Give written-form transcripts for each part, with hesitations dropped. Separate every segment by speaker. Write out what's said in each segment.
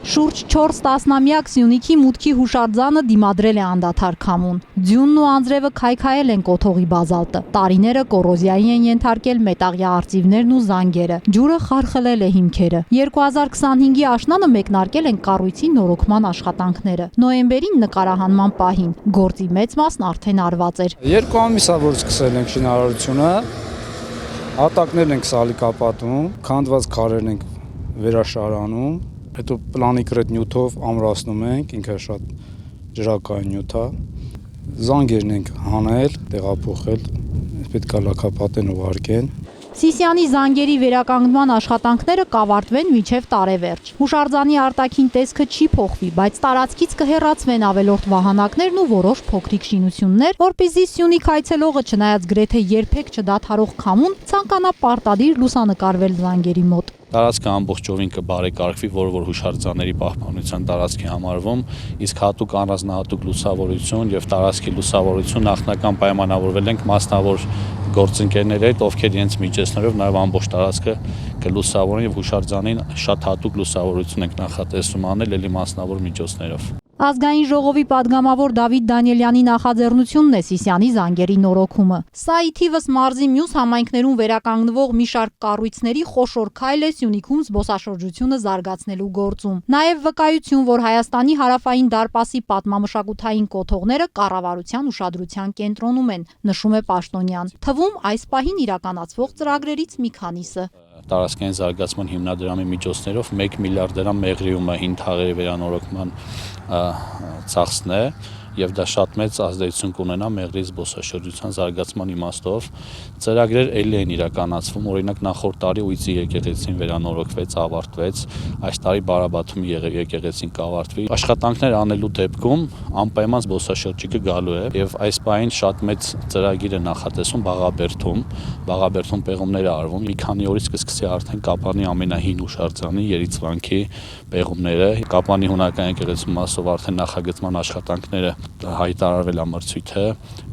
Speaker 1: Շուրջ 4 տասնամյակ Սյունիքի մուտքի հուշարձանը դիմադրել է անդադար քամուն։ Ձյունն ու անձրևը քայքայել են կոթողի բազալտը։ Տարիները կոռոզիայի են ենթարկել մետաղյա արծիվներն ու զանգերը։ Ջուրը խարխլել է հիմքերը։ 2025-ի աշնանը մեկնարկել են կառույցի նորոգման աշխատանքները։ Նոյեմբերին նկարահանման պահին գործի մեծ մասն արդեն արված էր։
Speaker 2: 2 ամիս է որ սկսել ենք շինարարությունը։ Հատակներն ենք սալիկապատում, քանդված քարերն ենք վերաշարանում, հետո պլանի կրետ նյութով ամրացնում ենք, ինքը շատ ջրակային նյութ է։ Զանգերն ենք հանել, տեղափոխել, պետք է լաքապատեն ուղարկեն։
Speaker 1: Սիսիանի զանգերի վերականգնման աշխատանքները կավարտվեն մինչև տարեվերջ։ Հուշարձանի արտաքին տեսքը չի փոխվի, բայց տարածքից կհեռացվեն ավելորդ վահանակներն ու որոշ փոքրիկ շինություններ, որպեսզի Սյունիք այցելողը չնայած գրեթե երբեք չդադարող քամուն ցանկանա պարտադիր լուսանկարվել զանգերի մոտ։
Speaker 3: Տարածքը ամբողջովին կբարեկարգվի, որ հուշարձանների պահպանության տարածքի համարվում, իսկ հատուկ առանձնահատուկ լուսավորություն եւ տարածքի լուսավորություն նախնական պայմանավորվել ենք մասնավոր գործընկերների հետ, ովքեր իրենց միջոցներով նաեւ ամբողջ տարածքը կլուսավորեն եւ հուշարձանին շատ հատուկ լուսավորություն ենք նախատեսում անել ելի մասնավոր միջոցներով։
Speaker 1: Ազգային ժողովի падգամավոր Դավիթ Դանիելյանի նախաձեռնությունն է Սիսիանի զանգերի նորոգումը։ Սա ի թիվս մարզի մյուս համայնքներում վերականգնվող մի շարք կառույցների խոշոր քայլ է Սյունիքում զբոսաշրջությունը զարգացնելու գործում։ Նաև վկայություն, որ Հայաստանի հարավային դարպասի պատմամշակութային կոթողները կառավարության ուշադրության կենտրոնում են, նշում է պաշտոնյան։ Թվում այս պահին իրականացվող ծրագրերից մի քանիսը։
Speaker 3: Տարածքային զարգացման հիմնադրամի միջոցներով 1 միլիարդ դրամ մեղրիումը հին թաղերի վերանորոգման ծախսն է եւ դա շատ մեծ ազդեցություն կունենա մեղրի զբոսաշրջության զարգացման իմաստով։ Ծրագրեր ելի են իրականացվում, օրինակ նախորդ տարի Ուիցի եկեղեցին վերանորոգվեց, ավարտվեց, այս տարի Բարաբաթումի եկեղեցին կավարտվի։ Աշխատանքներ անելու դեպքում անպայման զբոսաշրջիկը գալու է եւ այս պահին շատ մեծ ծրագիր է նախատեսում Բաղաբերդում պեղումներ է արվում։ Մի քանի օրից կսկսի արդեն Կապանի ամենահին հուշարձանի Երիցվանքի պեղումները։ Կապանի հունական եկեղեցու մասով արդեն նախագծման աշխատանքները հայտարարվել է մրցույթը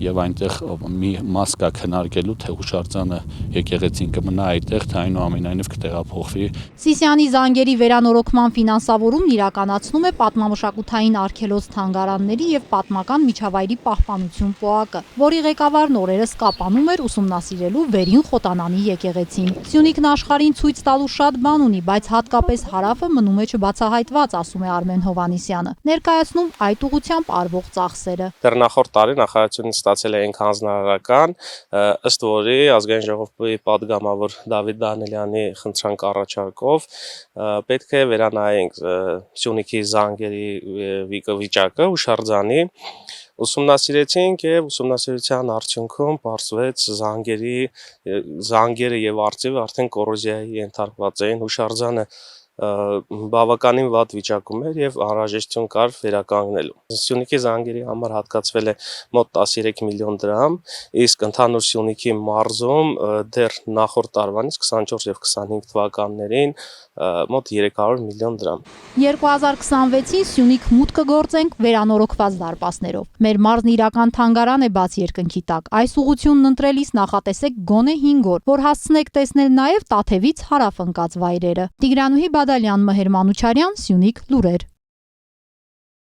Speaker 3: եւ այնտեղ մի մաս կա քննարկելու թե հուշարձանը եկեղեցին կմնա այդտեղ, թե այնուամենայնիվ կտեղափոխվի։
Speaker 1: Սիսիանի զանգերի վերանորոգման ֆինանսավորումն իրականացնում է պատմամշակութային արգելոց թանգարանների եւ պատմական միջավայրի պահպանություն ՊՕԱԿ-ը, որի ղեկավարն օրերս Կապանում էր ուսումնասիրելու Վերին Խոտանանի եկեղեցին։ Սյունիքն աշխարհին ցույց տալու շատ բան ունի, բայց հատկապես հարավը մնում է չբացահայտված, ասում է Արմեն Հովհաննիսյանը, ներկայացնում այդ ուղղությամբ արվող ծախսերը։
Speaker 4: Դեռ նախորդ տարի նախարարությունից ստացել էինք հանձնարարական, ըստ որի ազգային ժողովի падգամավոր Դավիթ Դանիելյանի խնդրանք առաջարկով պետք է վերանայենք Սյունիքի զանգերի վիճակը հուշարձանի։ Ուսումնասիրեցինք եւ ուսումնասիրության արդյունքում պարզվեց զանգերը եւ արծիվը արդեն կոռոզիայի ենթարկված էին, հուշարձանը բավականին վատ վիճակում էր եւ անհրաժեշտություն կար վերականգնելու։ Սյունիքի զանգերի համար հատկացվել է մոտ 13 միլիոն դրամ, իսկ ընդհանուր Սյունիքի մարզում դեռ նախորդ տարվանից 24 եւ 25 թվականներին մոտ 300 միլիոն դրամ։
Speaker 1: 2026-ին Սյունիք մուտք կգործենք վերանորոգված դարպասներով։ Մեր մարզն իրական թանգարան է բաց երկնքի տակ։ Այս ուղղությունն ընտրելիս նախատեսեք գոնե 5 օր, որ հասցնեք տեսնել նաև Տաթևից հարավ ընկած վայրերը։ Տիգրանուհի Բադալյան, Մհեր Մանուչարյան, Սյունիք լուրեր։